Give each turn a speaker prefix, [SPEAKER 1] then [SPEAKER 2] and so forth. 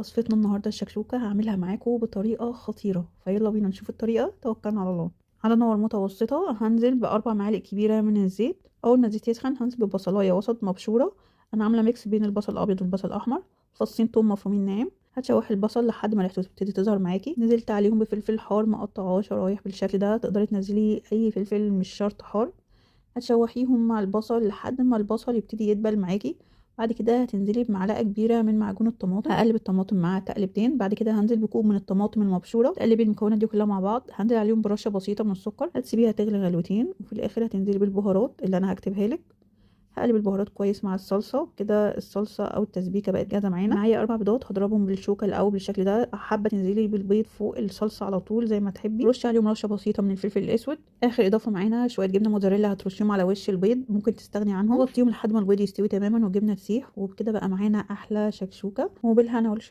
[SPEAKER 1] وصفتنا النهارده الشكشوكة هعملها معاكم بطريقة خطيرة، فيلا بينا نشوف الطريقة. توكلنا على الله. على نار متوسطة هنزل بأربع معالق كبيرة من الزيت. أول ما الزيت يسخن هنزل ببصلاية وسط مبشورة. أنا عاملة ميكس بين البصل الأبيض والبصل الأحمر. فصين توم مفرومين ناعم. هتشوحي البصل لحد ما ريحته تبتدي تظهر معاكي. نزلت عليهم بفلفل حار مقطعاه شرايح بالشكل ده. تقدري تنزلي أي فلفل مش شرط حار. هتشوحيهم مع البصل لحد ما البصل يبتدي يدبل معاكي. بعد كده هتنزلي بمعلقه كبيره من معجون الطماطم. هقلب الطماطم مع تقلبتين. بعد كده هنزل بكوب من الطماطم المبشوره. تقلبي المكونات دي كلها مع بعض. هنزل عليهم برشه بسيطه من السكر. هتسيبيها تغلي غلوتين وفي الاخر هتنزلي بالبهارات اللي انا هكتبها لك. هقلب البهارات كويس مع الصلصه كده. الصلصه او التسبيكه بقت جاهزه معانا. معايا 4 بيضات هضربهم بالشوكه الاول بالشكل ده. حابه تنزلي بالبيض فوق الصلصه على طول زي ما تحبي. رشي عليهم رشه بسيطه من الفلفل الاسود. اخر اضافه معانا شويه جبنه موتزاريلا هترشيهم على وش البيض. ممكن تستغني عنهم. غطيهم لحد ما البيض يستوي تماما والجبنه تسيح. وبكده بقى معانا احلى شكشوكه وبالهنا والشفا.